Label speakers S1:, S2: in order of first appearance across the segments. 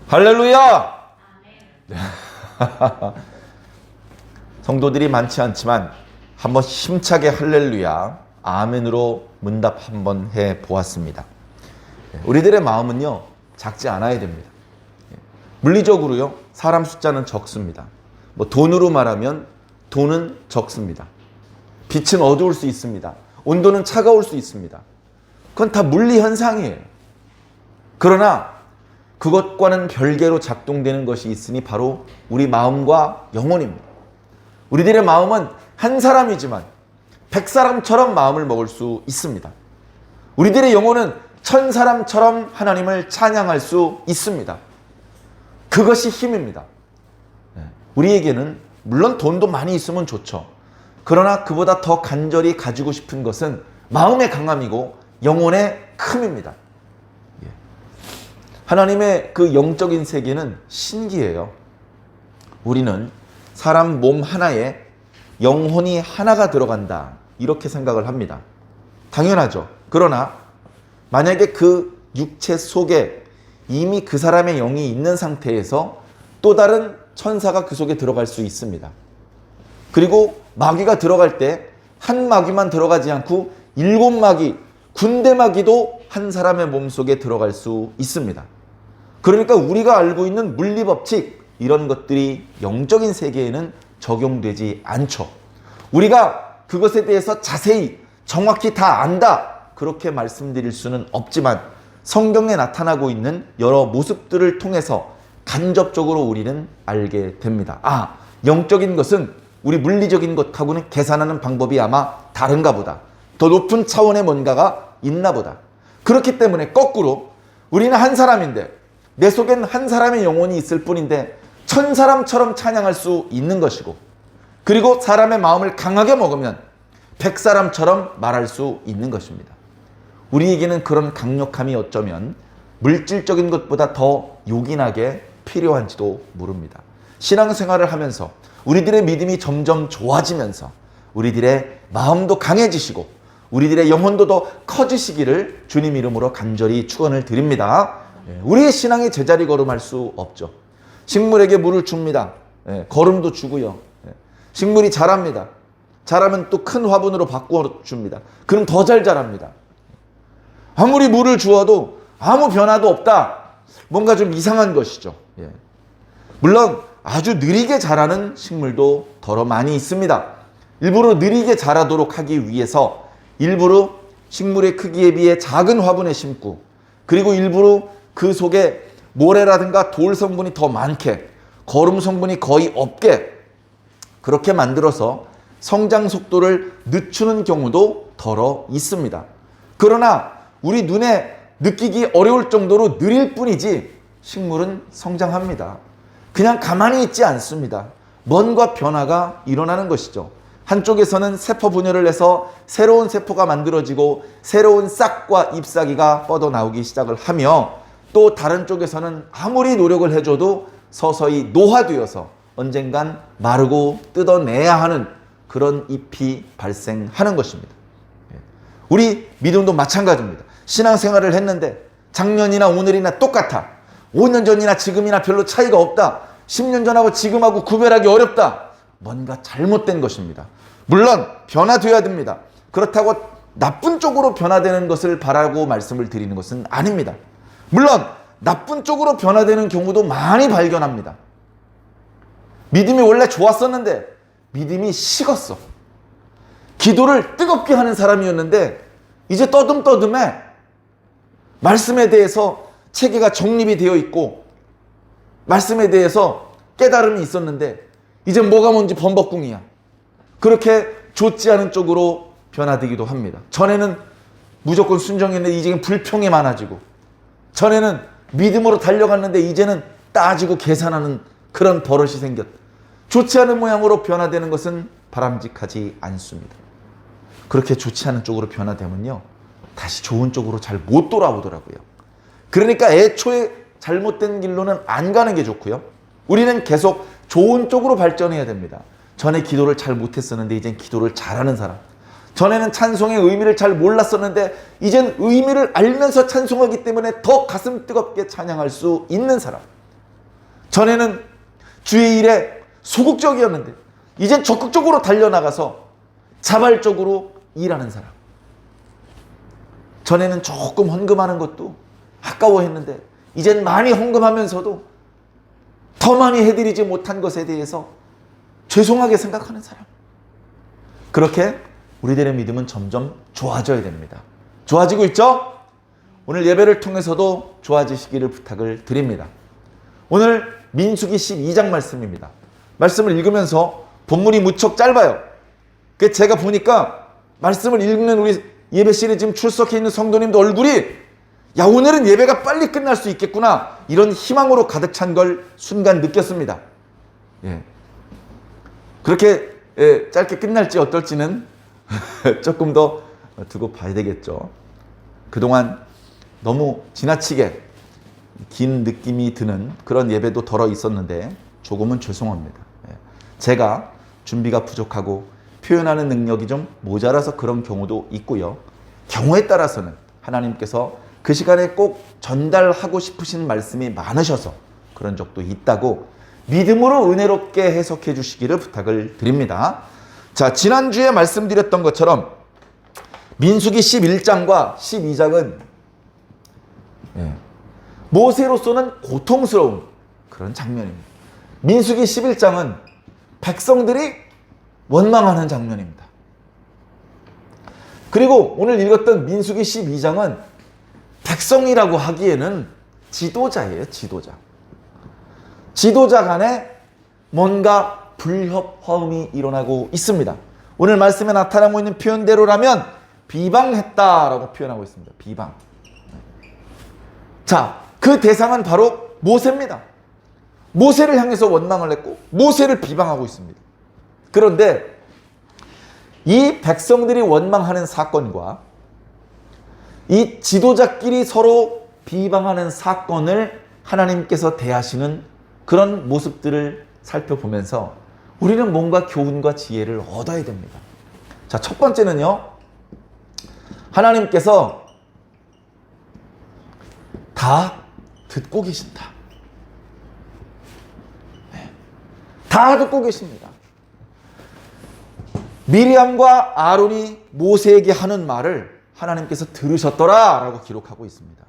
S1: 할렐루야! 성도들이 많지 않지만 한번 힘차게 할렐루야, 아멘으로 문답 한번 해보았습니다. 우리들의 마음은요, 작지 않아야 됩니다. 물리적으로요, 사람 숫자는 적습니다. 돈으로 말하면 돈은 적습니다. 빛은 어두울 수 있습니다. 온도는 차가울 수 있습니다. 그건 다 물리 현상이에요. 그러나 그것과는 별개로 작동되는 것이 있으니 바로 우리 마음과 영혼입니다. 우리들의 마음은 한 사람이지만 100사람처럼 마음을 먹을 수 있습니다. 우리들의 영혼은 1000사람처럼 하나님을 찬양할 수 있습니다. 그것이 힘입니다. 우리에게는 물론 돈도 많이 있으면 좋죠. 그러나 그보다 더 간절히 가지고 싶은 것은 마음의 강함이고 영혼의 큼입니다. 하나님의 그 영적인 세계는 신기해요. 우리는 사람 몸 하나에 영혼이 하나가 들어간다, 이렇게 생각을 합니다. 당연하죠. 그러나 만약에 그 육체 속에 이미 그 사람의 영이 있는 상태에서 또 다른 천사가 그 속에 들어갈 수 있습니다. 그리고 마귀가 들어갈 때 한 마귀만 들어가지 않고 7마귀, 군대 마귀도 한 사람의 몸속에 들어갈 수 있습니다. 그러니까 우리가 알고 있는 물리법칙, 이런 것들이 영적인 세계에는 적용되지 않죠. 우리가 그것에 대해서 자세히 정확히 다 안다, 그렇게 말씀드릴 수는 없지만 성경에 나타나고 있는 여러 모습들을 통해서 간접적으로 우리는 알게 됩니다. 영적인 것은 우리 물리적인 것하고는 계산하는 방법이 아마 다른가 보다. 더 높은 차원의 뭔가가 있나 보다. 그렇기 때문에 거꾸로 우리는 한 사람인데 내 속엔 한 사람의 영혼이 있을 뿐인데 1000사람처럼 찬양할 수 있는 것이고, 그리고 사람의 마음을 강하게 먹으면 100사람처럼 말할 수 있는 것입니다. 우리에게는 그런 강력함이 어쩌면 물질적인 것보다 더 요긴하게 필요한지도 모릅니다. 신앙생활을 하면서 우리들의 믿음이 점점 좋아지면서 우리들의 마음도 강해지시고 우리들의 영혼도 더 커지시기를 주님 이름으로 간절히 축원을 드립니다. 우리의 신앙이 제자리 걸음할 수 없죠. 식물에게 물을 줍니다. 거름도 주고요. 식물이 자랍니다. 자라면 또 큰 화분으로 바꾸어 줍니다. 그럼 더 잘 자랍니다. 아무리 물을 주어도 아무 변화도 없다. 뭔가 좀 이상한 것이죠. 물론 아주 느리게 자라는 식물도 더러 많이 있습니다. 일부러 느리게 자라도록 하기 위해서 일부러 식물의 크기에 비해 작은 화분에 심고, 그리고 일부러 그 속에 모래라든가 돌 성분이 더 많게, 거름 성분이 거의 없게 그렇게 만들어서 성장 속도를 늦추는 경우도 더러 있습니다. 그러나 우리 눈에 느끼기 어려울 정도로 느릴 뿐이지 식물은 성장합니다. 그냥 가만히 있지 않습니다. 뭔가 변화가 일어나는 것이죠. 한쪽에서는 세포 분열을 해서 새로운 세포가 만들어지고 새로운 싹과 잎사귀가 뻗어나오기 시작을 하며, 또 다른 쪽에서는 아무리 노력을 해줘도 서서히 노화되어서 언젠간 마르고 뜯어내야 하는 그런 잎이 발생하는 것입니다. 우리 믿음도 마찬가지입니다. 신앙생활을 했는데 작년이나 오늘이나 똑같아. 5년 전이나 지금이나 별로 차이가 없다. 10년 전하고 지금하고 구별하기 어렵다. 뭔가 잘못된 것입니다. 물론 변화되어야 됩니다. 그렇다고 나쁜 쪽으로 변화되는 것을 바라고 말씀을 드리는 것은 아닙니다. 물론 나쁜 쪽으로 변화되는 경우도 많이 발견합니다. 믿음이 원래 좋았었는데 믿음이 식었어. 기도를 뜨겁게 하는 사람이었는데 이제 떠듬떠듬해. 말씀에 대해서 체계가 정립이 되어 있고 말씀에 대해서 깨달음이 있었는데 이제 뭐가 뭔지 범벅궁이야. 그렇게 좋지 않은 쪽으로 변화되기도 합니다. 전에는 무조건 순종했는데 이제는 불평이 많아지고, 전에는 믿음으로 달려갔는데 이제는 따지고 계산하는 그런 버릇이 생겼다. 좋지 않은 모양으로 변화되는 것은 바람직하지 않습니다. 그렇게 좋지 않은 쪽으로 변화되면요, 다시 좋은 쪽으로 잘 못 돌아오더라고요. 그러니까 애초에 잘못된 길로는 안 가는 게 좋고요. 우리는 계속 좋은 쪽으로 발전해야 됩니다. 전에 기도를 잘 못했었는데 이젠 기도를 잘하는 사람. 전에는 찬송의 의미를 잘 몰랐었는데 이젠 의미를 알면서 찬송하기 때문에 더 가슴 뜨겁게 찬양할 수 있는 사람. 전에는 주의 일에 소극적이었는데 이젠 적극적으로 달려나가서 자발적으로 일하는 사람. 전에는 조금 헌금하는 것도 아까워했는데 이젠 많이 헌금하면서도 더 많이 해드리지 못한 것에 대해서 죄송하게 생각하는 사람. 그렇게 우리들의 믿음은 점점 좋아져야 됩니다. 좋아지고 있죠? 오늘 예배를 통해서도 좋아지시기를 부탁을 드립니다. 오늘 민수기 12장 말씀입니다. 말씀을 읽으면서 본문이 무척 짧아요. 제가 보니까 말씀을 읽는 우리 예배실에 지금 출석해 있는 성도님들 얼굴이 야, 오늘은 예배가 빨리 끝날 수 있겠구나, 이런 희망으로 가득 찬 걸 순간 느꼈습니다. 예. 그렇게 짧게 끝날지 어떨지는 조금 더 두고 봐야 되겠죠. 그동안 너무 지나치게 긴 느낌이 드는 그런 예배도 덜어 있었는데 조금은 죄송합니다. 제가 준비가 부족하고 표현하는 능력이 좀 모자라서 그런 경우도 있고요. 경우에 따라서는 하나님께서 그 시간에 꼭 전달하고 싶으신 말씀이 많으셔서 그런 적도 있다고 믿음으로 은혜롭게 해석해 주시기를 부탁을 드립니다. 자, 지난주에 말씀드렸던 것처럼 민수기 11장과 12장은 모세로서는 고통스러운 그런 장면입니다. 민수기 11장은 백성들이 원망하는 장면입니다. 그리고 오늘 읽었던 민수기 12장은 백성이라고 하기에는 지도자예요. 지도자 간에 뭔가 불협화음이 일어나고 있습니다. 오늘 말씀에 나타나고 있는 표현대로라면 비방했다라고 표현하고 있습니다. 비방. 자, 그 대상은 바로 모세입니다. 모세를 향해서 원망을 했고 모세를 비방하고 있습니다. 그런데 이 백성들이 원망하는 사건과 이 지도자끼리 서로 비방하는 사건을 하나님께서 대하시는 그런 모습들을 살펴보면서 우리는 뭔가 교훈과 지혜를 얻어야 됩니다. 자, 첫 번째는요, 하나님께서 다 듣고 계신다. 다 듣고 계십니다. 미리암과 아론이 모세에게 하는 말을 하나님께서 들으셨더라 라고 기록하고 있습니다.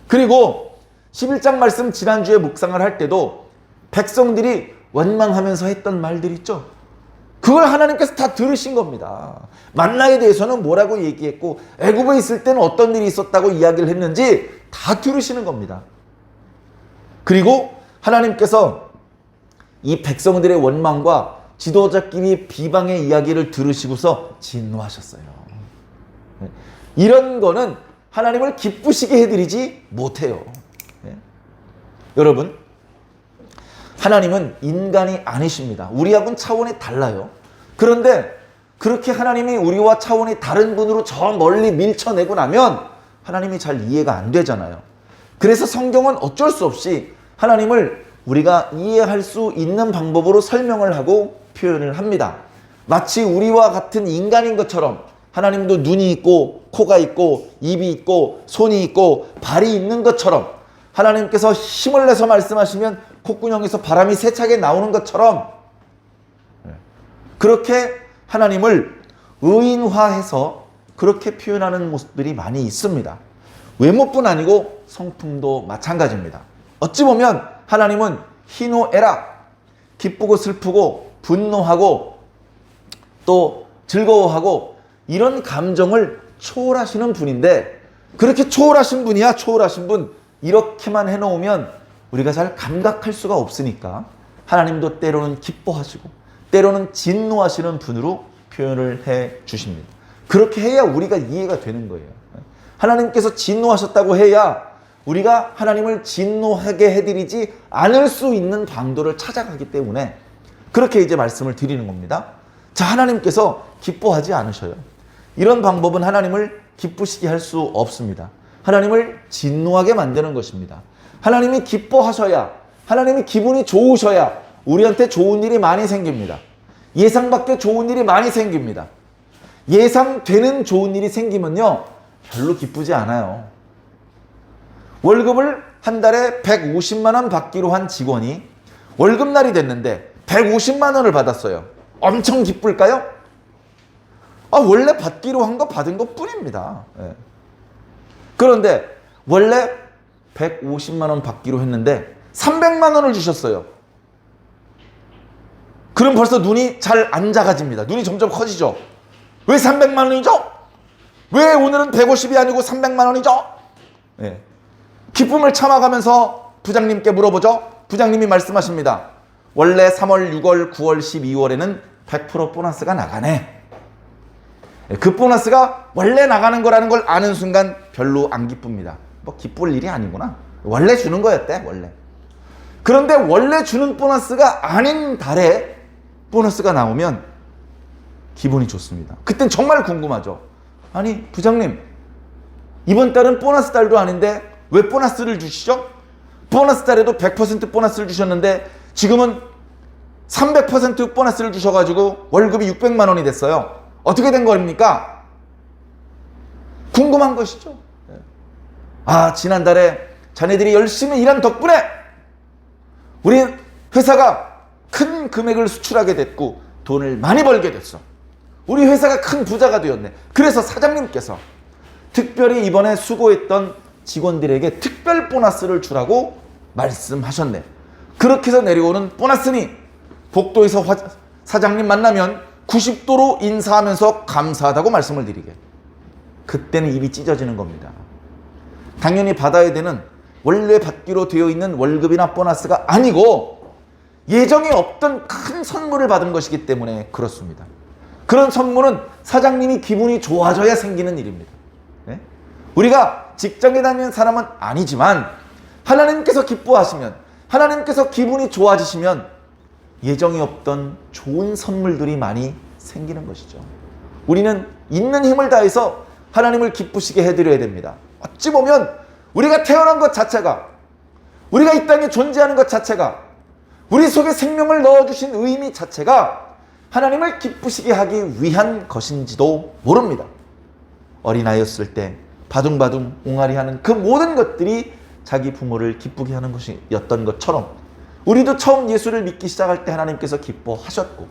S1: 그리고 11장 말씀 지난주에 묵상을 할 때도 백성들이 원망하면서 했던 말들 있죠. 그걸 하나님께서 다 들으신 겁니다. 만나에 대해서는 뭐라고 얘기했고 애굽에 있을 때는 어떤 일이 있었다고 이야기를 했는지 다 들으시는 겁니다. 그리고 하나님께서 이 백성들의 원망과 지도자끼리 비방의 이야기를 들으시고서 진노하셨어요. 이런 거는 하나님을 기쁘시게 해드리지 못해요. 여러분, 하나님은 인간이 아니십니다. 우리하고는 차원이 달라요. 그런데 그렇게 하나님이 우리와 차원이 다른 분으로 저 멀리 밀쳐내고 나면 하나님이 잘 이해가 안 되잖아요. 그래서 성경은 어쩔 수 없이 하나님을 우리가 이해할 수 있는 방법으로 설명을 하고 표현을 합니다. 마치 우리와 같은 인간인 것처럼 하나님도 눈이 있고 코가 있고 입이 있고 손이 있고 발이 있는 것처럼 하나님께서 힘을 내서 말씀하시면 콧구멍에서 바람이 세차게 나오는 것처럼 그렇게 하나님을 의인화해서 그렇게 표현하는 모습들이 많이 있습니다. 외모뿐 아니고 성품도 마찬가지입니다. 어찌 보면 하나님은 희노애락, 기쁘고 슬프고 분노하고 또 즐거워하고 이런 감정을 초월하시는 분인데, 그렇게 초월하신 분이야 초월하신 분, 이렇게만 해놓으면 우리가 잘 감각할 수가 없으니까 하나님도 때로는 기뻐하시고 때로는 진노하시는 분으로 표현을 해 주십니다. 그렇게 해야 우리가 이해가 되는 거예요. 하나님께서 진노하셨다고 해야 우리가 하나님을 진노하게 해드리지 않을 수 있는 방도를 찾아가기 때문에 그렇게 이제 말씀을 드리는 겁니다. 자, 하나님께서 기뻐하지 않으셔요. 이런 방법은 하나님을 기쁘시게 할 수 없습니다. 하나님을 진노하게 만드는 것입니다. 하나님이 기뻐하셔야, 하나님이 기분이 좋으셔야 우리한테 좋은 일이 많이 생깁니다. 예상 밖에 좋은 일이 많이 생깁니다. 예상되는 좋은 일이 생기면요, 별로 기쁘지 않아요. 월급을 한 달에 150만 원 받기로 한 직원이 월급날이 됐는데 150만 원을 받았어요. 엄청 기쁠까요? 원래 받기로 한 거 받은 것 뿐입니다. 예. 그런데 원래 150만 원 받기로 했는데 300만 원을 주셨어요. 그럼 벌써 눈이 잘 안 작아집니다. 눈이 점점 커지죠. 왜 300만 원이죠? 왜 오늘은 150이 아니고 300만 원이죠? 예. 기쁨을 참아가면서 부장님께 물어보죠. 부장님이 말씀하십니다. 원래 3월, 6월, 9월, 12월에는 100% 보너스가 나가네. 그 보너스가 원래 나가는 거라는 걸 아는 순간 별로 안 기쁩니다. 뭐 기쁠 일이 아니구나. 원래 주는 거였대, 원래. 그런데 원래 주는 보너스가 아닌 달에 보너스가 나오면 기분이 좋습니다. 그땐 정말 궁금하죠. 아니, 부장님, 이번 달은 보너스 달도 아닌데 왜 보너스를 주시죠? 보너스 달에도 100% 보너스를 주셨는데 지금은 300% 보너스를 주셔가지고 월급이 600만 원이 됐어요. 어떻게 된 겁니까? 궁금한 것이죠. 지난달에 자네들이 열심히 일한 덕분에 우리 회사가 큰 금액을 수출하게 됐고 돈을 많이 벌게 됐어. 우리 회사가 큰 부자가 되었네. 그래서 사장님께서 특별히 이번에 수고했던 직원들에게 특별 보너스를 주라고 말씀하셨네. 그렇게 해서 내려오는 보너스니 복도에서 사장님 만나면 90도로 인사하면서 감사하다고 말씀을 드리게. 그때는 입이 찢어지는 겁니다. 당연히 받아야 되는 원래 받기로 되어 있는 월급이나 보너스가 아니고 예정에 없던 큰 선물을 받은 것이기 때문에 그렇습니다. 그런 선물은 사장님이 기분이 좋아져야 생기는 일입니다. 네? 우리가 직장에 다니는 사람은 아니지만 하나님께서 기뻐하시면, 하나님께서 기분이 좋아지시면 예정이 없던 좋은 선물들이 많이 생기는 것이죠. 우리는 있는 힘을 다해서 하나님을 기쁘시게 해드려야 됩니다. 어찌 보면 우리가 태어난 것 자체가, 우리가 이 땅에 존재하는 것 자체가, 우리 속에 생명을 넣어주신 의미 자체가 하나님을 기쁘시게 하기 위한 것인지도 모릅니다. 어린아이였을 때 바둥바둥 옹알이하는 그 모든 것들이 자기 부모를 기쁘게 하는 것이었던 것처럼 우리도 처음 예수를 믿기 시작할 때 하나님께서 기뻐하셨고,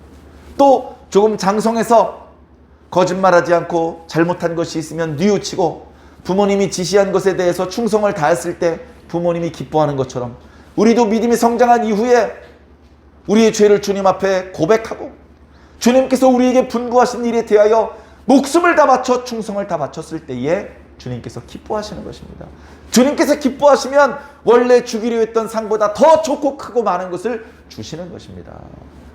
S1: 또 조금 장성해서 거짓말하지 않고 잘못한 것이 있으면 뉘우치고 부모님이 지시한 것에 대해서 충성을 다했을 때 부모님이 기뻐하는 것처럼 우리도 믿음이 성장한 이후에 우리의 죄를 주님 앞에 고백하고 주님께서 우리에게 분부하신 일에 대하여 목숨을 다 바쳐 충성을 다 바쳤을 때에 주님께서 기뻐하시는 것입니다. 주님께서 기뻐하시면 원래 주기로 했던 상보다 더 좋고 크고 많은 것을 주시는 것입니다.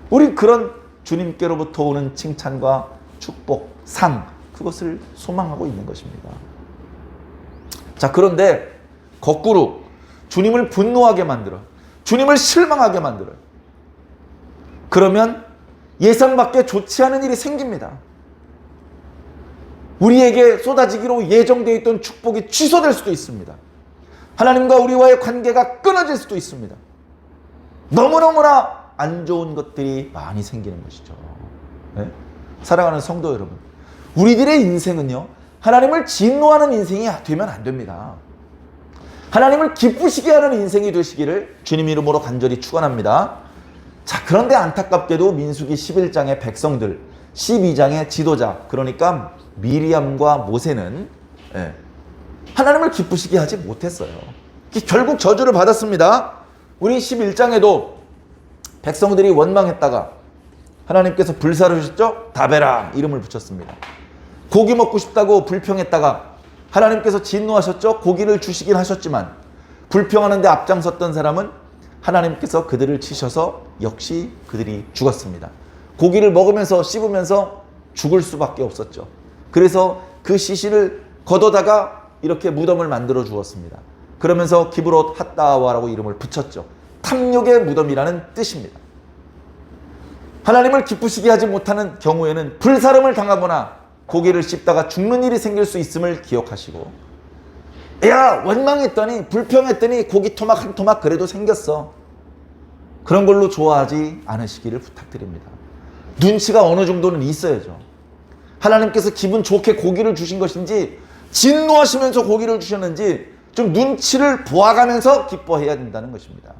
S1: 우리 그런 주님께로부터 오는 칭찬과 축복, 상, 그것을 소망하고 있는 것입니다. 자, 그런데 거꾸로 주님을 분노하게 만들어, 주님을 실망하게 만들어요. 그러면 예상 밖에 좋지 않은 일이 생깁니다. 우리에게 쏟아지기로 예정되어 있던 축복이 취소될 수도 있습니다. 하나님과 우리와의 관계가 끊어질 수도 있습니다. 너무너무나 안 좋은 것들이 많이 생기는 것이죠. 네? 사랑하는 성도 여러분, 우리들의 인생은요, 하나님을 진노하는 인생이 되면 안 됩니다. 하나님을 기쁘시게 하는 인생이 되시기를 주님 이름으로 간절히 축원합니다. 자, 그런데 안타깝게도 민수기 11장의 백성들, 12장의 지도자, 그러니까 미리암과 모세는 하나님을 기쁘시게 하지 못했어요. 결국 저주를 받았습니다. 우리 11장에도 백성들이 원망했다가 하나님께서 불사를 주셨죠? 다베라 이름을 붙였습니다. 고기 먹고 싶다고 불평했다가 하나님께서 진노하셨죠? 고기를 주시긴 하셨지만 불평하는데 앞장섰던 사람은 하나님께서 그들을 치셔서 역시 그들이 죽었습니다. 고기를 먹으면서 씹으면서 죽을 수밖에 없었죠. 그래서 그 시신을 걷어다가 이렇게 무덤을 만들어 주었습니다. 그러면서 기브롯 핫다와라고 이름을 붙였죠. 탐욕의 무덤이라는 뜻입니다. 하나님을 기쁘시게 하지 못하는 경우에는 불사름을 당하거나 고기를 씹다가 죽는 일이 생길 수 있음을 기억하시고, 야, 원망했더니 불평했더니 고기 토막 한 토막 그래도 생겼어. 그런 걸로 좋아하지 않으시기를 부탁드립니다. 눈치가 어느 정도는 있어야죠. 하나님께서 기분 좋게 고기를 주신 것인지 진노하시면서 고기를 주셨는지 좀 눈치를 보아가면서 기뻐해야 된다는 것입니다.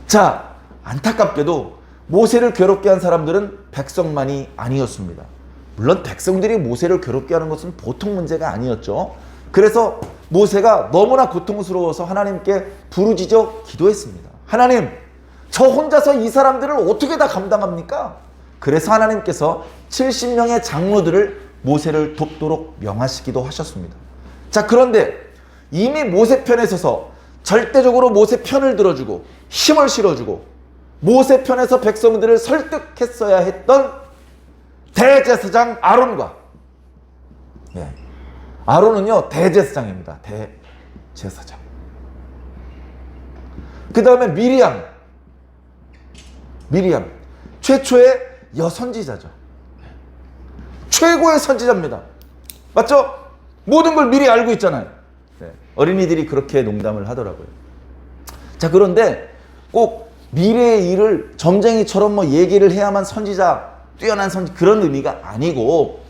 S1: 자, 안타깝게도 모세를 괴롭게 한 사람들은 백성만이 아니었습니다. 물론 백성들이 모세를 괴롭게 하는 것은 보통 문제가 아니었죠. 그래서 모세가 너무나 고통스러워서 하나님께 부르짖어 기도했습니다. 하나님, 저 혼자서 이 사람들을 어떻게 다 감당합니까? 그래서 하나님께서 70명의 장로들을 모세를 돕도록 명하시기도 하셨습니다. 자, 그런데 이미 모세 편에 서서 절대적으로 모세 편을 들어주고 힘을 실어주고 모세 편에서 백성들을 설득했어야 했던 대제사장 아론과, 아론은요 대제사장입니다. 대제사장. 그 다음에 미리암 최초의 여선지자죠. 최고의 선지자입니다. 맞죠? 모든 걸 미리 알고 있잖아요. 어린이들이 그렇게 농담을 하더라고요. 자, 그런데 꼭 미래의 일을 점쟁이처럼 뭐 얘기를 해야만 선지자, 뛰어난 선지, 그런 의미가 아니고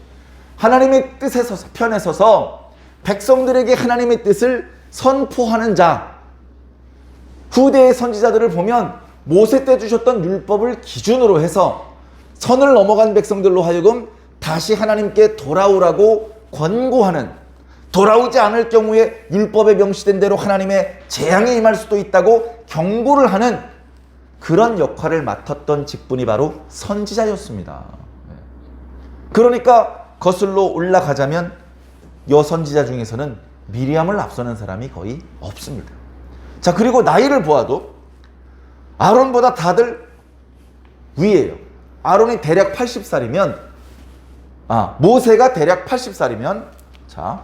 S1: 하나님의 뜻에 서서, 편에 서서 백성들에게 하나님의 뜻을 선포하는 자, 후대의 선지자들을 보면 모세 때 주셨던 율법을 기준으로 해서 선을 넘어간 백성들로 하여금 다시 하나님께 돌아오라고 권고하는, 돌아오지 않을 경우에 율법에 명시된 대로 하나님의 재앙이 임할 수도 있다고 경고를 하는 그런 역할을 맡았던 직분이 바로 선지자였습니다. 그러니까 거슬러 올라가자면 여선지자 중에서는 미리암을 앞서는 사람이 거의 없습니다. 자, 그리고 나이를 보아도 아론보다 다들 위에요. 아론이 대략 80살이면, 모세가 대략 80살이면, 자,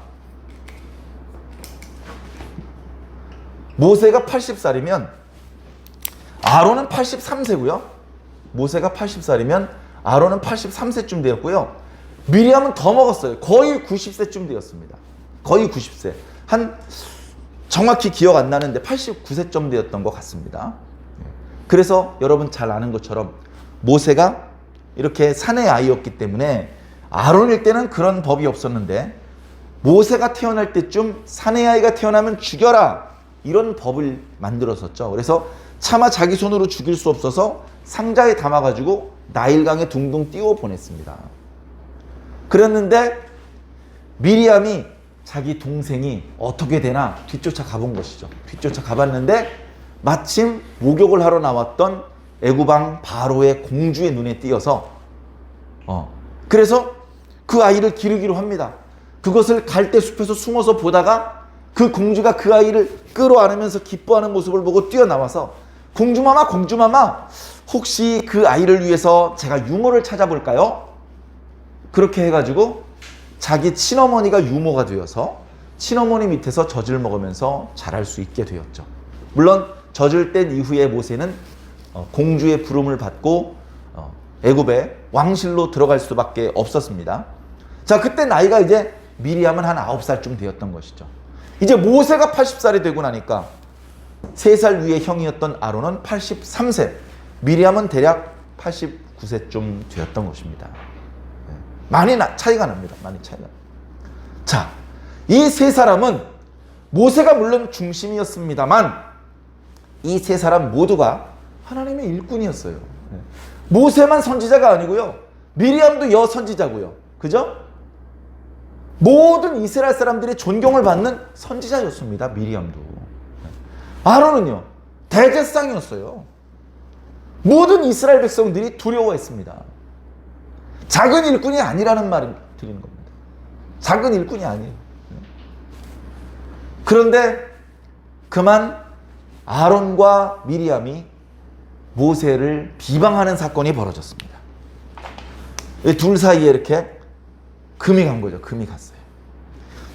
S1: 모세가 80살이면 아론은 83세고요. 모세가 80살이면 아론은 83세쯤 되었고요. 미리암은 더 먹었어요. 거의 90세쯤 되었습니다. 거의 90세. 정확히 기억 안 나는데 89세쯤 되었던 것 같습니다. 그래서 여러분 잘 아는 것처럼 모세가 이렇게 사내 아이였기 때문에 아론일 때는 그런 법이 없었는데 모세가 태어날 때쯤 사내 아이가 태어나면 죽여라, 이런 법을 만들었었죠. 그래서 차마 자기 손으로 죽일 수 없어서 상자에 담아가지고 나일강에 둥둥 띄워 보냈습니다. 그랬는데 미리암이 자기 동생이 어떻게 되나 뒤쫓아 가본 것이죠. 뒤쫓아 가봤는데 마침 목욕을 하러 나왔던 애굽왕 바로의 공주의 눈에 띄어서 그래서 그 아이를 기르기로 합니다. 그것을 갈대숲에서 숨어서 보다가 그 공주가 그 아이를 끌어안으면서 기뻐하는 모습을 보고 뛰어나와서 공주마마, 공주마마, 혹시 그 아이를 위해서 제가 유모를 찾아볼까요? 그렇게 해가지고 자기 친어머니가 유모가 되어서 친어머니 밑에서 젖을 먹으면서 자랄 수 있게 되었죠. 물론 젖을 뗀 이후에 모세는 공주의 부름을 받고 애굽의 왕실로 들어갈 수밖에 없었습니다. 자, 그때 나이가 이제 미리암은 한 9살쯤 되었던 것이죠. 이제 모세가 80살이 되고 나니까 3살 위의 형이었던 아론은 83세, 미리암은 대략 89세쯤 되었던 것입니다. 많이 차이가 납니다. 많이 차이가 납니다. 자, 이 세 사람은 모세가 물론 중심이었습니다만 이 세 사람 모두가 하나님의 일꾼이었어요. 모세만 선지자가 아니고요. 미리암도 여선지자고요. 그죠? 모든 이스라엘 사람들이 존경을 받는 선지자였습니다. 미리암도. 아론은요, 대제사장이었어요. 모든 이스라엘 백성들이 두려워했습니다. 작은 일꾼이 아니라는 말을 드리는 겁니다. 작은 일꾼이 아니에요. 그런데 그만 아론과 미리암이 모세를 비방하는 사건이 벌어졌습니다. 둘 사이에 이렇게 금이 간 거죠. 금이 갔어요.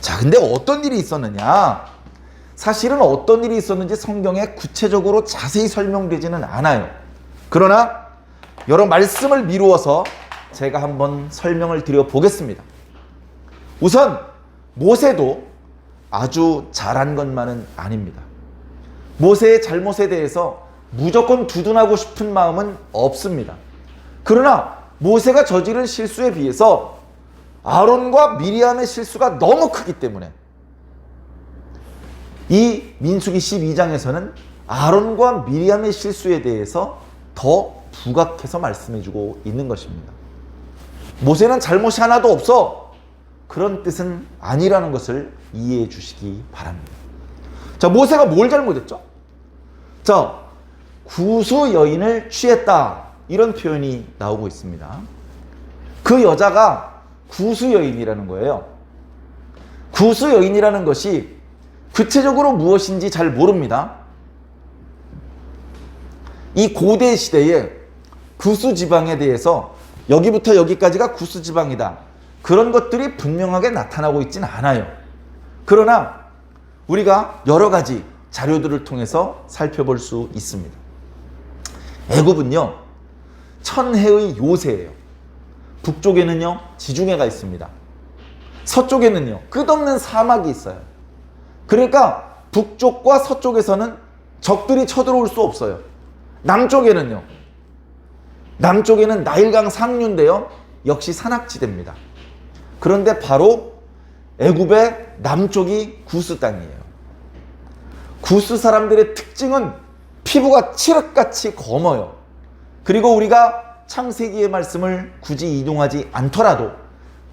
S1: 자, 근데 어떤 일이 있었느냐? 사실은 어떤 일이 있었는지 성경에 구체적으로 자세히 설명되지는 않아요. 그러나 여러 말씀을 미루어서 제가 한번 설명을 드려보겠습니다. 우선 모세도 아주 잘한 것만은 아닙니다. 모세의 잘못에 대해서 무조건 두둔하고 싶은 마음은 없습니다. 그러나 모세가 저지른 실수에 비해서 아론과 미리암의 실수가 너무 크기 때문에 이 민수기 12장에서는 아론과 미리암의 실수에 대해서 더 부각해서 말씀해주고 있는 것입니다. 모세는 잘못이 하나도 없어. 그런 뜻은 아니라는 것을 이해해 주시기 바랍니다. 자, 모세가 뭘 잘못했죠? 자, 구수 여인을 취했다. 이런 표현이 나오고 있습니다. 그 여자가 구수 여인이라는 거예요. 구수 여인이라는 것이 구체적으로 무엇인지 잘 모릅니다. 이 고대 시대에 구수 지방에 대해서 여기부터 여기까지가 구수 지방이다. 그런 것들이 분명하게 나타나고 있지는 않아요. 그러나 우리가 여러 가지 자료들을 통해서 살펴볼 수 있습니다. 애굽은요, 천혜의 요새예요. 북쪽에는요, 지중해가 있습니다. 서쪽에는요, 끝없는 사막이 있어요. 그러니까 북쪽과 서쪽에서는 적들이 쳐들어올 수 없어요. 남쪽에는 나일강 상류인데요, 역시 산악지대입니다. 그런데 바로 애굽의 남쪽이 구스 땅이에요. 구스 사람들의 특징은 피부가 칠흑같이 검어요. 그리고 우리가 창세기의 말씀을 굳이 이동하지 않더라도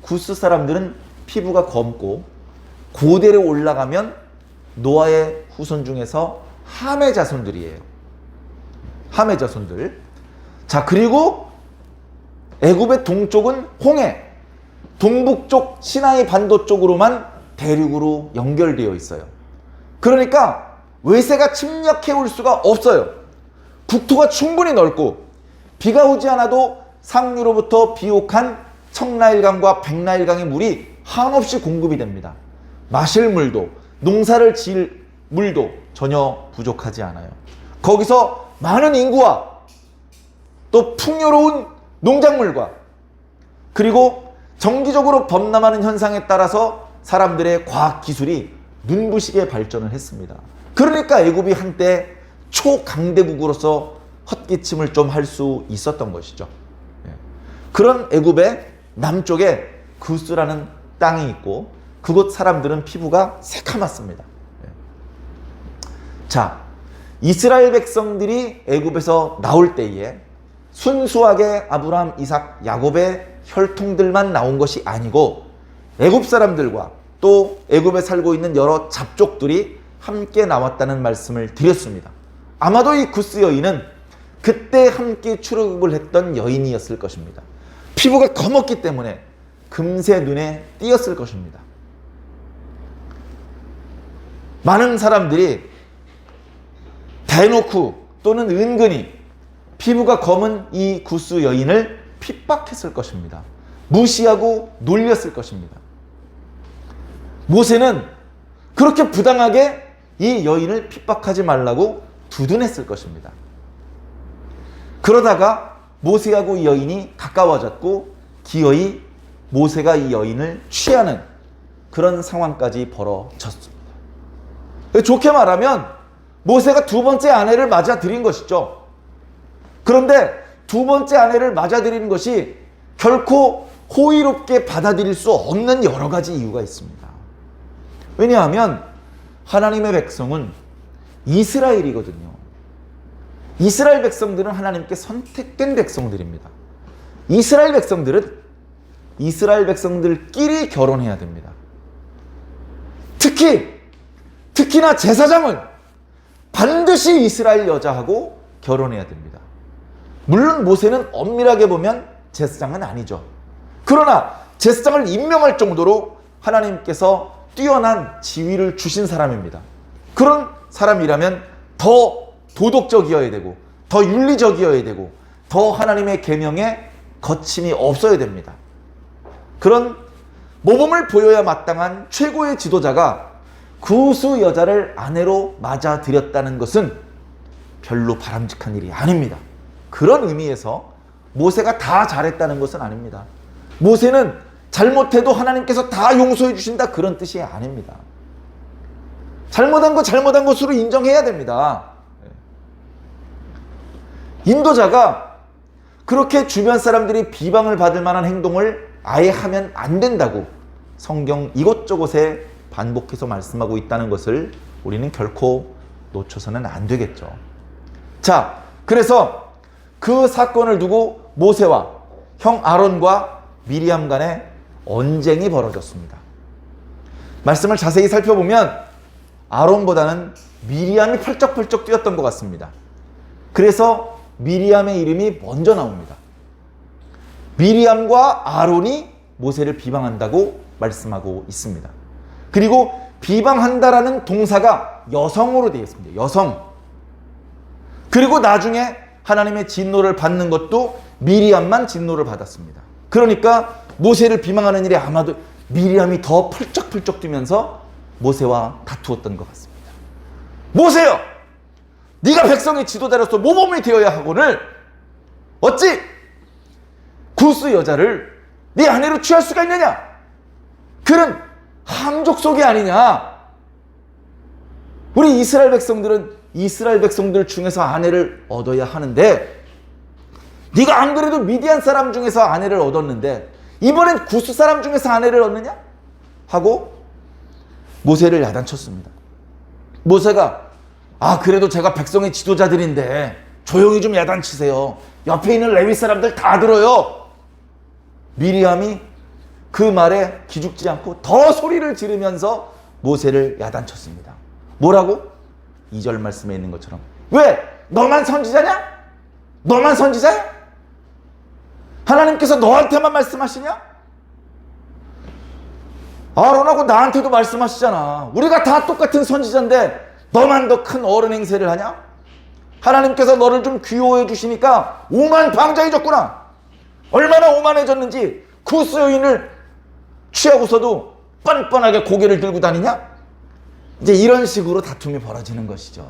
S1: 구스 사람들은 피부가 검고 고대로 올라가면 노아의 후손 중에서 함의 자손들이에요. 함의 자손들. 자, 그리고 애굽의 동쪽은 홍해, 동북쪽 시나이 반도 쪽으로만 대륙으로 연결되어 있어요. 그러니까 외세가 침략해 올 수가 없어요. 국토가 충분히 넓고 비가 오지 않아도 상류로부터 비옥한 청나일강과 백나일강의 물이 한없이 공급이 됩니다. 마실 물도, 농사를 지을 물도 전혀 부족하지 않아요. 거기서 많은 인구와 또 풍요로운 농작물과 그리고 정기적으로 범람하는 현상에 따라서 사람들의 과학기술이 눈부시게 발전을 했습니다. 그러니까 애굽이 한때 초강대국으로서 헛기침을 좀 할 수 있었던 것이죠. 그런 애굽의 남쪽에 구스라는 땅이 있고 그곳 사람들은 피부가 새카맣습니다. 자, 이스라엘 백성들이 애굽에서 나올 때에 순수하게 아브라함, 이삭, 야곱의 혈통들만 나온 것이 아니고 애굽 사람들과 또 애굽에 살고 있는 여러 잡족들이 함께 나왔다는 말씀을 드렸습니다. 아마도 이 구스 여인은 그때 함께 출애굽을 했던 여인이었을 것입니다. 피부가 검었기 때문에 금세 눈에 띄었을 것입니다. 많은 사람들이 대놓고 또는 은근히 피부가 검은 이 구스 여인을 핍박했을 것입니다. 무시하고 놀렸을 것입니다. 모세는 그렇게 부당하게 이 여인을 핍박하지 말라고 두둔했을 것입니다. 그러다가 모세하고 이 여인이 가까워졌고 기어이 모세가 이 여인을 취하는 그런 상황까지 벌어졌습니다. 좋게 말하면 모세가 두 번째 아내를 맞아들인 것이죠. 그런데 두 번째 아내를 맞아들이는 것이 결코 호의롭게 받아들일 수 없는 여러 가지 이유가 있습니다. 왜냐하면 하나님의 백성은 이스라엘이거든요. 이스라엘 백성들은 하나님께 선택된 백성들입니다. 이스라엘 백성들은 이스라엘 백성들끼리 결혼해야 됩니다. 특히나 제사장은 반드시 이스라엘 여자하고 결혼해야 됩니다. 물론 모세는 엄밀하게 보면 제사장은 아니죠. 그러나 제사장을 임명할 정도로 하나님께서 뛰어난 지위를 주신 사람입니다. 그런 사람이라면 더 도덕적이어야 되고 더 윤리적이어야 되고 더 하나님의 계명에 거침이 없어야 됩니다. 그런 모범을 보여야 마땅한 최고의 지도자가 구스 여자를 아내로 맞아들였다는 것은 별로 바람직한 일이 아닙니다. 그런 의미에서 모세가 다 잘했다는 것은 아닙니다. 모세는 잘못해도 하나님께서 다 용서해 주신다 그런 뜻이 아닙니다. 잘못한 거 잘못한 것으로 인정해야 됩니다. 인도자가 그렇게 주변 사람들이 비방을 받을 만한 행동을 아예 하면 안 된다고 성경 이곳저곳에 반복해서 말씀하고 있다는 것을 우리는 결코 놓쳐서는 안 되겠죠. 자, 그래서 그 사건을 두고 모세와 형 아론과 미리암 간에 언쟁이 벌어졌습니다. 말씀을 자세히 살펴보면 아론보다는 미리암이 펄쩍펄쩍 뛰었던 것 같습니다. 그래서 미리암의 이름이 먼저 나옵니다. 미리암과 아론이 모세를 비방한다고 말씀하고 있습니다. 그리고 비방한다라는 동사가 여성으로 되어 있습니다. 여성. 그리고 나중에 하나님의 진노를 받는 것도 미리암만 진노를 받았습니다. 그러니까 모세를 비방하는 일이 아마도 미리암이 더 펄쩍펄쩍 뛰면서 모세와 다투었던 것 같습니다. 모세여! 네가 백성의 지도자로서 모범이 되어야 하거늘 어찌 구스 여자를 네 아내로 취할 수가 있느냐? 그는 함족 속이 아니냐? 우리 이스라엘 백성들은 이스라엘 백성들 중에서 아내를 얻어야 하는데 네가 안 그래도 미디안 사람 중에서 아내를 얻었는데 이번엔 구스 사람 중에서 아내를 얻느냐? 하고 모세를 야단쳤습니다. 모세가 그래도 제가 백성의 지도자들인데 조용히 좀 야단치세요. 옆에 있는 레위 사람들 다 들어요. 미리암이 그 말에 기죽지 않고 더 소리를 지르면서 모세를 야단쳤습니다. 뭐라고? 2절 말씀에 있는 것처럼 왜? 너만 선지자냐? 너만 선지자야? 하나님께서 너한테만 말씀하시냐? 아론하고 나한테도 말씀하시잖아. 우리가 다 똑같은 선지자인데 너만 더 큰 어른 행세를 하냐? 하나님께서 너를 좀 귀호해 주시니까 오만방자해졌구나. 얼마나 오만해졌는지 구스 여인을 취하고서도 뻔뻔하게 고개를 들고 다니냐? 이제 이런 식으로 다툼이 벌어지는 것이죠.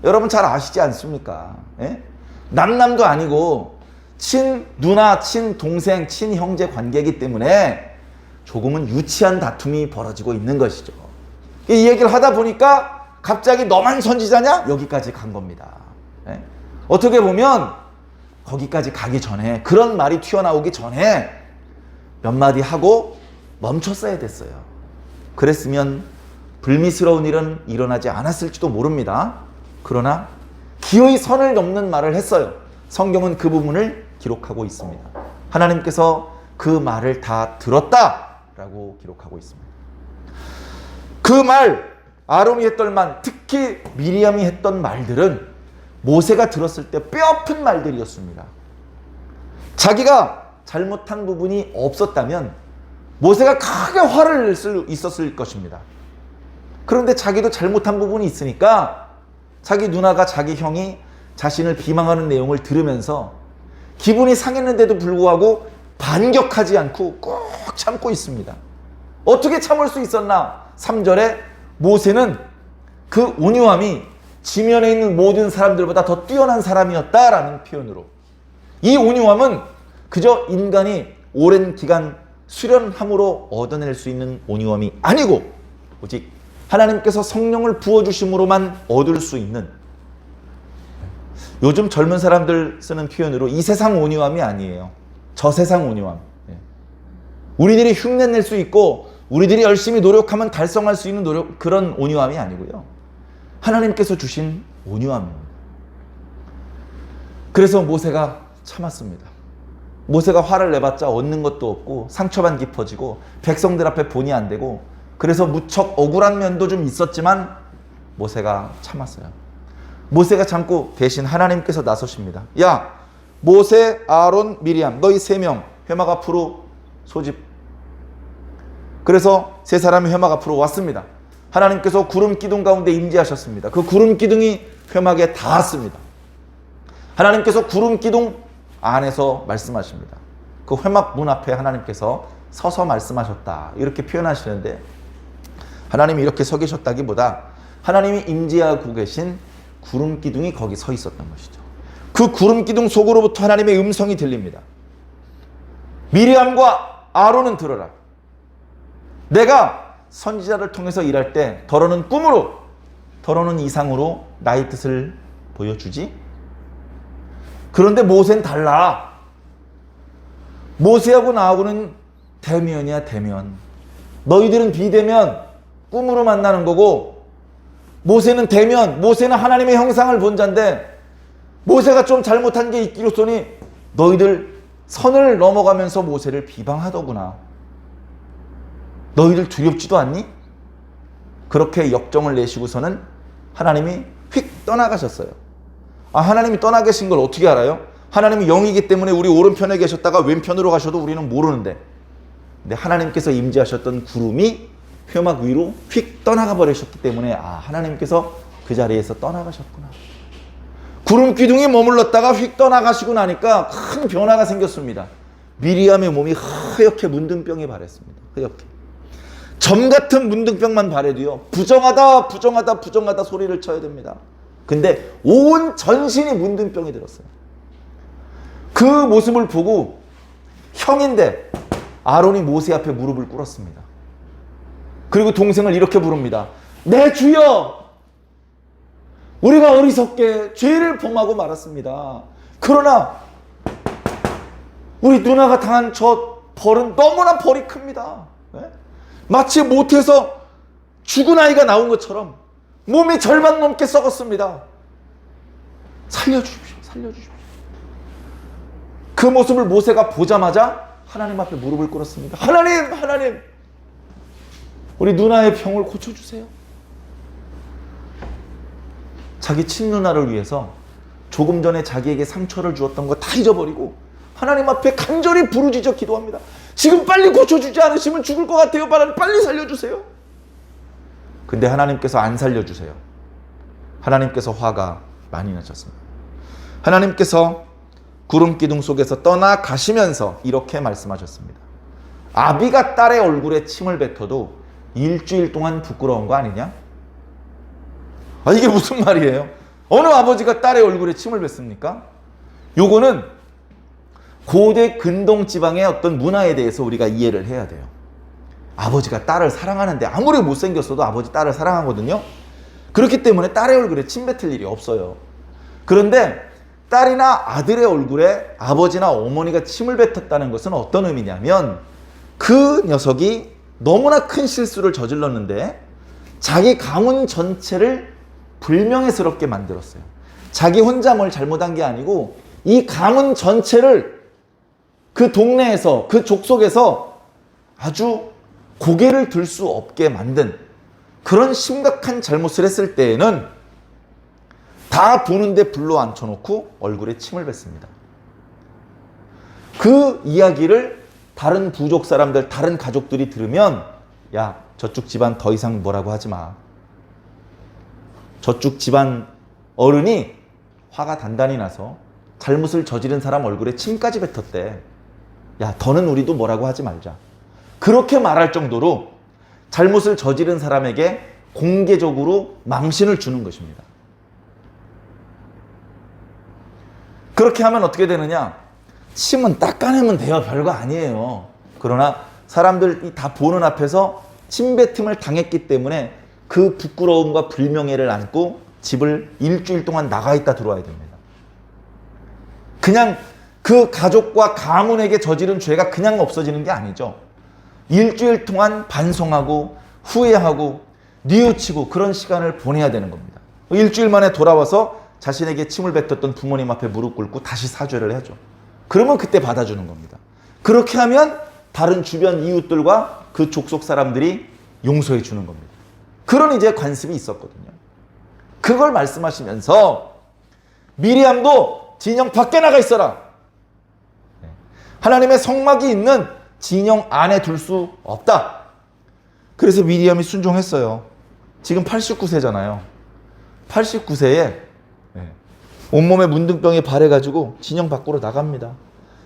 S1: 여러분 잘 아시지 않습니까? 예? 남남도 아니고 친누나, 친동생, 친형제 관계이기 때문에 조금은 유치한 다툼이 벌어지고 있는 것이죠. 이 얘기를 하다 보니까 갑자기 너만 선지자냐? 여기까지 간 겁니다. 예? 어떻게 보면 거기까지 가기 전에, 그런 말이 튀어나오기 전에 몇 마디 하고 멈췄어야 됐어요. 그랬으면 불미스러운 일은 일어나지 않았을지도 모릅니다. 그러나 기어이 선을 넘는 말을 했어요. 성경은 그 부분을 기록하고 있습니다. 하나님께서 그 말을 다 들었다라고 기록하고 있습니다. 그 말, 아론이 했던 말, 특히 미리암이 했던 말들은 모세가 들었을 때 뼈아픈 말들이었습니다. 자기가 잘못한 부분이 없었다면 모세가 크게 화를 낼 수 있었을 것입니다. 그런데 자기도 잘못한 부분이 있으니까 자기 누나가, 자기 형이 자신을 비방하는 내용을 들으면서 기분이 상했는데도 불구하고 반격하지 않고 꾹 참고 있습니다. 어떻게 참을 수 있었나? 3절에 모세는 그 온유함이 지면에 있는 모든 사람들보다 더 뛰어난 사람이었다라는 표현으로, 이 온유함은 그저 인간이 오랜 기간 수련함으로 얻어낼 수 있는 온유함이 아니고 오직 하나님께서 성령을 부어주심으로만 얻을 수 있는, 요즘 젊은 사람들 쓰는 표현으로 이 세상 온유함이 아니에요. 저 세상 온유함. 우리들이 흉내낼 수 있고 우리들이 열심히 노력하면 달성할 수 있는 그런 온유함이 아니고요. 하나님께서 주신 온유함입니다. 그래서 모세가 참았습니다. 모세가 화를 내봤자 얻는 것도 없고 상처만 깊어지고 백성들 앞에 본이 안 되고, 그래서 무척 억울한 면도 좀 있었지만 모세가 참았어요. 모세가 참고 대신 하나님께서 나서십니다. 야, 모세, 아론, 미리암, 너희 3명 회막 앞으로 소집. 그래서 세 사람이 회막 앞으로 왔습니다. 하나님께서 구름 기둥 가운데 임재하셨습니다. 그 구름 기둥이 회막에 닿았습니다. 하나님께서 구름 기둥 안에서 말씀하십니다. 그 회막 문 앞에 하나님께서 서서 말씀하셨다, 이렇게 표현하시는데, 하나님이 이렇게 서 계셨다기보다 하나님이 임재하고 계신 구름 기둥이 거기 서 있었던 것이죠. 그 구름 기둥 속으로부터 하나님의 음성이 들립니다. 미리암과 아론은 들어라. 내가 선지자를 통해서 일할 때 더러는 꿈으로, 더러는 이상으로 나의 뜻을 보여주지. 그런데 모세는 달라. 모세하고 나하고는 대면이야, 대면. 너희들은 비대면, 꿈으로 만나는 거고, 모세는 대면, 모세는 하나님의 형상을 본 자인데 모세가 좀 잘못한 게 있기로서니 너희들 선을 넘어가면서 모세를 비방하더구나. 너희들 두렵지도 않니? 그렇게 역정을 내시고서는 하나님이 휙 떠나가셨어요. 하나님이 떠나 계신 걸 어떻게 알아요? 하나님이 영이기 때문에 우리 오른편에 계셨다가 왼편으로 가셔도 우리는 모르는데, 근데 하나님께서 임재하셨던 구름이 회막 위로 휙 떠나가 버리셨기 때문에 하나님께서 그 자리에서 떠나가셨구나. 구름 기둥이 머물렀다가 휙 떠나가시고 나니까 큰 변화가 생겼습니다. 미리암의 몸이 하얗게 문둥병에 발했습니다. 하얗게. 점 같은 문둥병만 발해도요, 부정하다 부정하다 부정하다 소리를 쳐야 됩니다. 근데 온 전신이 문둥병이 들었어요. 그 모습을 보고 형인데 아론이 모세 앞에 무릎을 꿇었습니다. 그리고 동생을 이렇게 부릅니다. 내 주여! 우리가 어리석게 죄를 범하고 말았습니다. 그러나 우리 누나가 당한 저 벌은 너무나 벌이 큽니다. 마치 못해서 죽은 아이가 나온 것처럼 몸이 절반 넘게 썩었습니다. 살려주십시오. 살려주십시오. 그 모습을 모세가 보자마자 하나님 앞에 무릎을 꿇었습니다. 하나님! 우리 누나의 병을 고쳐주세요. 자기 친누나를 위해서 조금 전에 자기에게 상처를 주었던 거 다 잊어버리고 하나님 앞에 간절히 부르짖어 기도합니다. 지금 빨리 고쳐주지 않으시면 죽을 것 같아요. 빨리 살려주세요. 근데 하나님께서 안 살려주세요. 하나님께서 화가 많이 나셨습니다. 하나님께서 구름 기둥 속에서 떠나가시면서 이렇게 말씀하셨습니다. 아비가 딸의 얼굴에 침을 뱉어도 일주일 동안 부끄러운 거 아니냐? 이게 무슨 말이에요? 어느 아버지가 딸의 얼굴에 침을 뱉습니까? 요거는 고대 근동 지방의 어떤 문화에 대해서 우리가 이해를 해야 돼요. 아버지가 딸을 사랑하는데 아무리 못생겼어도 아버지 딸을 사랑하거든요. 그렇기 때문에 딸의 얼굴에 침 뱉을 일이 없어요. 그런데 딸이나 아들의 얼굴에 아버지나 어머니가 침을 뱉었다는 것은 어떤 의미냐면 그 녀석이 너무나 큰 실수를 저질렀는데 자기 가문 전체를 불명예스럽게 만들었어요. 자기 혼자 뭘 잘못한 게 아니고 이 가문 전체를 그 동네에서 그 족속에서 아주 고개를 들 수 없게 만든 그런 심각한 잘못을 했을 때에는 다 보는데 불러 앉혀놓고 얼굴에 침을 뱉습니다. 그 이야기를 다른 부족 사람들, 다른 가족들이 들으면 야, 저쪽 집안 더 이상 뭐라고 하지 마. 저쪽 집안 어른이 화가 단단히 나서 잘못을 저지른 사람 얼굴에 침까지 뱉었대. 야, 더는 우리도 뭐라고 하지 말자. 그렇게 말할 정도로 잘못을 저지른 사람에게 공개적으로 망신을 주는 것입니다. 그렇게 하면 어떻게 되느냐? 침은 닦아내면 돼요. 별거 아니에요. 그러나 사람들이 다 보는 앞에서 침뱉음을 당했기 때문에 그 부끄러움과 불명예를 안고 집을 일주일 동안 나가 있다 들어와야 됩니다. 그냥 그 가족과 가문에게 저지른 죄가 그냥 없어지는 게 아니죠. 일주일 동안 반성하고 후회하고 뉘우치고 그런 시간을 보내야 되는 겁니다. 일주일 만에 돌아와서 자신에게 침을 뱉었던 부모님 앞에 무릎 꿇고 다시 사죄를 하죠. 그러면 그때 받아주는 겁니다. 그렇게 하면 다른 주변 이웃들과 그 족속 사람들이 용서해 주는 겁니다. 그런 이제 관습이 있었거든요. 그걸 말씀하시면서 미리암도 진영 밖에 나가 있어라. 하나님의 성막이 있는 진영 안에 둘 수 없다. 그래서 미리암이 순종했어요. 지금 89세잖아요. 89세에 온몸에 문둥병이 발해가지고 진영 밖으로 나갑니다.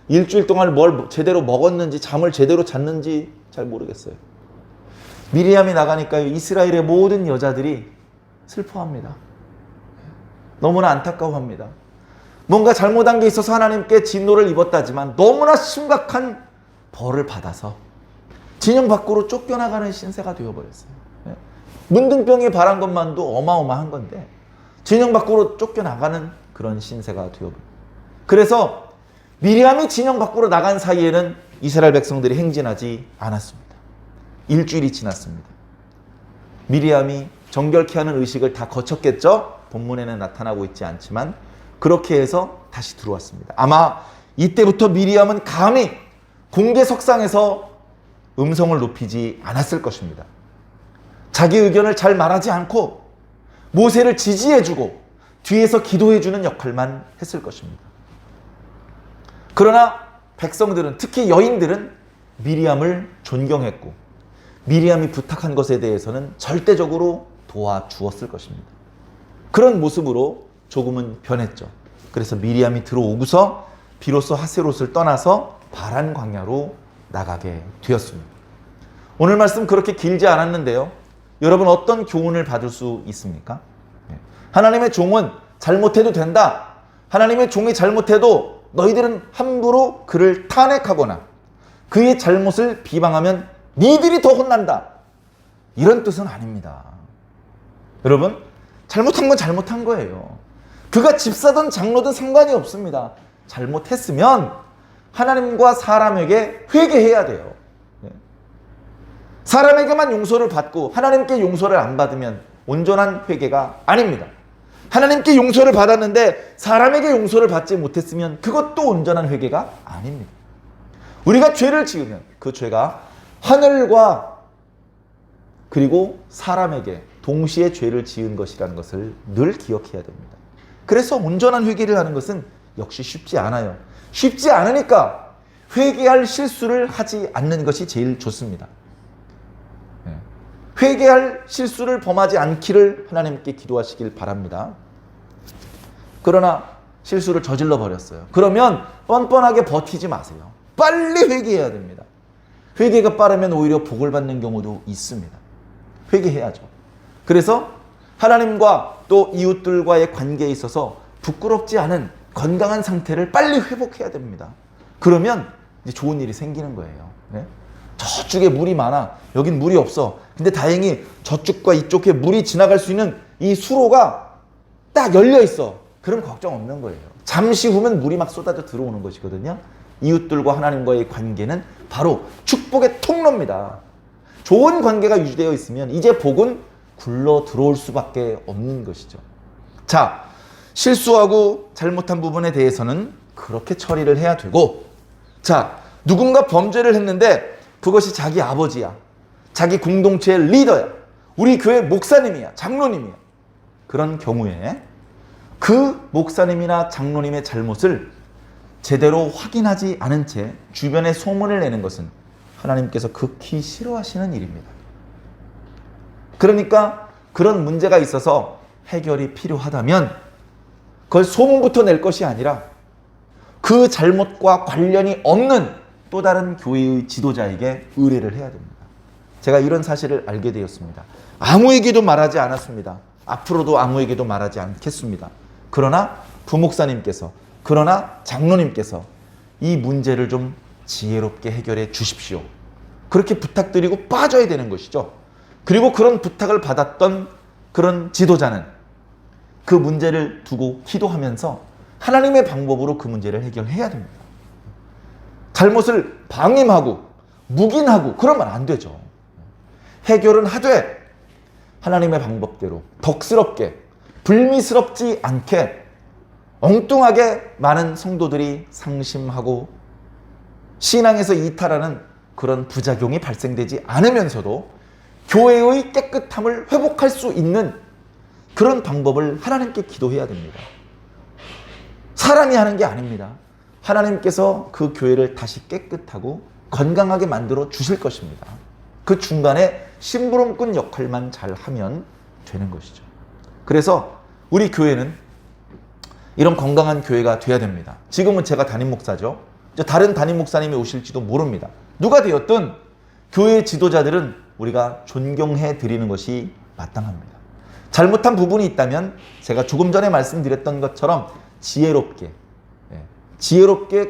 S1: 일주일 동안 뭘 제대로 먹었는지 잠을 제대로 잤는지 잘 모르겠어요. 미리암이 나가니까 이스라엘의 모든 여자들이 슬퍼합니다. 너무나 안타까워합니다. 뭔가 잘못한 게 있어서 하나님께 진노를 입었다지만 너무나 심각한 벌을 받아서 진영 밖으로 쫓겨나가는 신세가 되어버렸어요. 문둥병이 발한 것만도 어마어마한 건데 진영 밖으로 쫓겨나가는 그런 신세가 되어버렸어요. 그래서 미리암이 진영 밖으로 나간 사이에는 이스라엘 백성들이 행진하지 않았습니다. 일주일이 지났습니다. 미리암이 정결케 하는 의식을 다 거쳤겠죠? 본문에는 나타나고 있지 않지만 그렇게 해서 다시 들어왔습니다. 아마 이때부터 미리암은 감히 공개석상에서 음성을 높이지 않았을 것입니다. 자기 의견을 잘 말하지 않고 모세를 지지해주고 뒤에서 기도해주는 역할만 했을 것입니다. 그러나 백성들은, 특히 여인들은 미리암을 존경했고 미리암이 부탁한 것에 대해서는 절대적으로 도와주었을 것입니다. 그런 모습으로 조금은 변했죠. 그래서 미리암이 들어오고서 비로소 하세롯을 떠나서 바란 광야로 나가게 되었습니다. 오늘 말씀 그렇게 길지 않았는데요. 여러분 어떤 교훈을 받을 수 있습니까? 하나님의 종은 잘못해도 된다. 하나님의 종이 잘못해도 너희들은 함부로 그를 탄핵하거나 그의 잘못을 비방하면 니들이 더 혼난다. 이런 뜻은 아닙니다. 여러분, 잘못한 건 잘못한 거예요. 그가 집사든 장로든 상관이 없습니다. 잘못했으면 하나님과 사람에게 회개해야 돼요. 사람에게만 용서를 받고 하나님께 용서를 안 받으면 온전한 회개가 아닙니다. 하나님께 용서를 받았는데 사람에게 용서를 받지 못했으면 그것도 온전한 회개가 아닙니다. 우리가 죄를 지으면 그 죄가 하늘과 그리고 사람에게 동시에 죄를 지은 것이라는 것을 늘 기억해야 됩니다. 그래서 온전한 회개를 하는 것은 역시 쉽지 않아요. 쉽지 않으니까 회개할 실수를 하지 않는 것이 제일 좋습니다. 회개할 실수를 범하지 않기를 하나님께 기도하시길 바랍니다. 그러나 실수를 저질러 버렸어요. 그러면 뻔뻔하게 버티지 마세요. 빨리 회개해야 됩니다. 회개가 빠르면 오히려 복을 받는 경우도 있습니다. 회개해야죠. 그래서 하나님과 또 이웃들과의 관계에 있어서 부끄럽지 않은 건강한 상태를 빨리 회복해야 됩니다. 그러면 이제 좋은 일이 생기는 거예요. 네? 저쪽에 물이 많아. 여긴 물이 없어. 근데 다행히 저쪽과 이쪽에 물이 지나갈 수 있는 이 수로가 딱 열려 있어. 그럼 걱정 없는 거예요. 잠시 후면 물이 막 쏟아져 들어오는 것이거든요. 이웃들과 하나님과의 관계는 바로 축복의 통로입니다. 좋은 관계가 유지되어 있으면 이제 복은 굴러 들어올 수밖에 없는 것이죠. 자, 실수하고 잘못한 부분에 대해서는 그렇게 처리를 해야 되고, 자, 누군가 범죄를 했는데 그것이 자기 아버지야, 자기 공동체의 리더야, 우리 교회 목사님이야, 장로님이야. 그런 경우에 그 목사님이나 장로님의 잘못을 제대로 확인하지 않은 채 주변에 소문을 내는 것은 하나님께서 극히 싫어하시는 일입니다. 그러니까 그런 문제가 있어서 해결이 필요하다면 그걸 소문부터 낼 것이 아니라 그 잘못과 관련이 없는 또 다른 교회의 지도자에게 의뢰를 해야 됩니다. 제가 이런 사실을 알게 되었습니다. 아무에게도 말하지 않았습니다. 앞으로도 아무에게도 말하지 않겠습니다. 그러나 부목사님께서, 그러나 장로님께서 이 문제를 좀 지혜롭게 해결해 주십시오. 그렇게 부탁드리고 빠져야 되는 것이죠. 그리고 그런 부탁을 받았던 그런 지도자는 그 문제를 두고 기도하면서 하나님의 방법으로 그 문제를 해결해야 됩니다. 잘못을 방임하고 묵인하고 그러면 안 되죠. 해결은 하되 하나님의 방법대로 덕스럽게 불미스럽지 않게 엉뚱하게 많은 성도들이 상심하고 신앙에서 이탈하는 그런 부작용이 발생되지 않으면서도 교회의 깨끗함을 회복할 수 있는 그런 방법을 하나님께 기도해야 됩니다. 사람이 하는 게 아닙니다. 하나님께서 그 교회를 다시 깨끗하고 건강하게 만들어 주실 것입니다. 그 중간에 심부름꾼 역할만 잘 하면 되는 것이죠. 그래서 우리 교회는 이런 건강한 교회가 돼야 됩니다. 지금은 제가 담임 목사죠. 다른 담임 목사님이 오실지도 모릅니다. 누가 되었든 교회 지도자들은 우리가 존경해 드리는 것이 마땅합니다. 잘못한 부분이 있다면 제가 조금 전에 말씀드렸던 것처럼 지혜롭게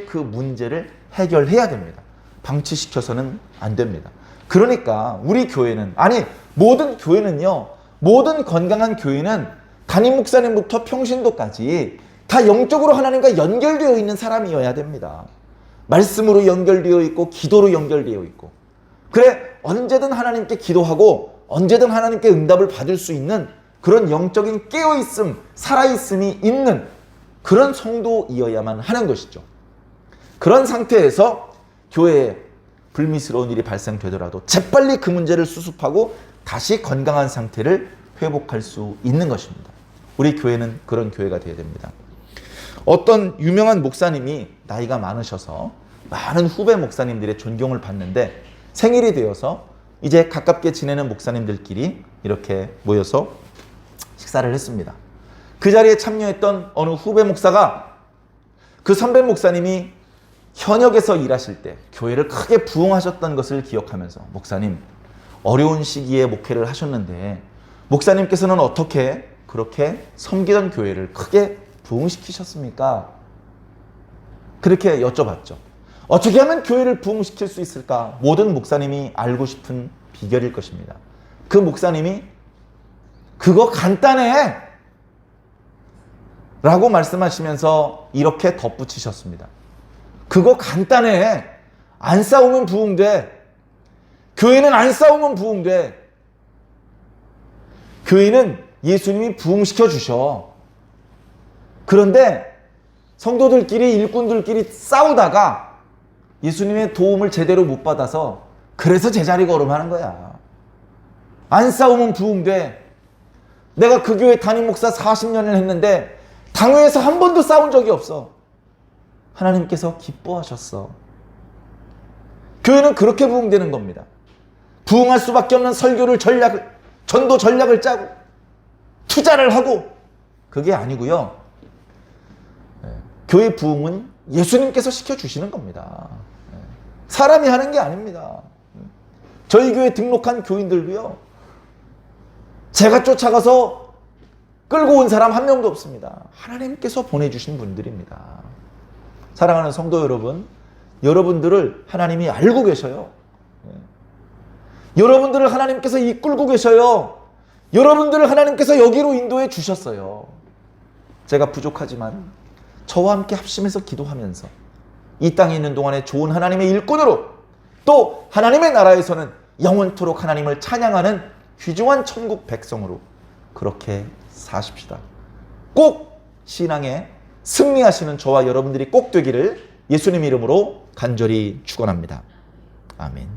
S1: 그 문제를 해결해야 됩니다. 방치시켜서는 안 됩니다. 그러니까 우리 교회는, 아니 모든 교회는요, 모든 건강한 교회는 담임 목사님부터 평신도까지 다 영적으로 하나님과 연결되어 있는 사람이어야 됩니다. 말씀으로 연결되어 있고 기도로 연결되어 있고, 그래 언제든 하나님께 기도하고 언제든 하나님께 응답을 받을 수 있는 그런 영적인 깨어있음, 살아있음이 있는 그런 성도이어야만 하는 것이죠. 그런 상태에서 교회에 불미스러운 일이 발생되더라도 재빨리 그 문제를 수습하고 다시 건강한 상태를 회복할 수 있는 것입니다. 우리 교회는 그런 교회가 되어야 됩니다. 어떤 유명한 목사님이 나이가 많으셔서 많은 후배 목사님들의 존경을 받는데 생일이 되어서 이제 가깝게 지내는 목사님들끼리 이렇게 모여서 식사를 했습니다. 그 자리에 참여했던 어느 후배 목사가 그 선배 목사님이 현역에서 일하실 때 교회를 크게 부흥하셨던 것을 기억하면서 목사님, 어려운 시기에 목회를 하셨는데 목사님께서는 어떻게 그렇게 섬기던 교회를 크게 부흥시키셨습니까? 그렇게 여쭤봤죠. 어떻게 하면 교회를 부흥시킬 수 있을까? 모든 목사님이 알고 싶은 비결일 것입니다. 그 목사님이 그거 간단해! 라고 말씀하시면서 이렇게 덧붙이셨습니다. 그거 간단해. 안 싸우면 부흥돼. 교회는 안 싸우면 부흥돼. 교회는 예수님이 부흥시켜 주셔. 그런데 성도들끼리, 일꾼들끼리 싸우다가 예수님의 도움을 제대로 못 받아서 그래서 제자리 걸음하는 거야. 안 싸우면 부흥돼. 내가 그 교회 담임 목사 40년을 했는데 당회에서 한 번도 싸운 적이 없어. 하나님께서 기뻐하셨어. 교회는 그렇게 부흥되는 겁니다. 부흥할 수밖에 없는 설교를 전도 전략을 짜고 투자를 하고 그게 아니고요. 교회 부흥은 예수님께서 시켜주시는 겁니다. 사람이 하는 게 아닙니다. 저희 교회 등록한 교인들도요. 제가 쫓아가서 끌고 온 사람 한 명도 없습니다. 하나님께서 보내주신 분들입니다. 사랑하는 성도 여러분, 여러분들을 하나님이 알고 계셔요. 여러분들을 하나님께서 이끌고 계셔요. 여러분들을 하나님께서 여기로 인도해 주셨어요. 제가 부족하지만 저와 함께 합심해서 기도하면서 이 땅에 있는 동안에 좋은 하나님의 일꾼으로 또 하나님의 나라에서는 영원토록 하나님을 찬양하는 귀중한 천국 백성으로 그렇게 사십시다. 꼭 신앙에 승리하시는 저와 여러분들이 꼭 되기를 예수님 이름으로 간절히 축원합니다. 아멘.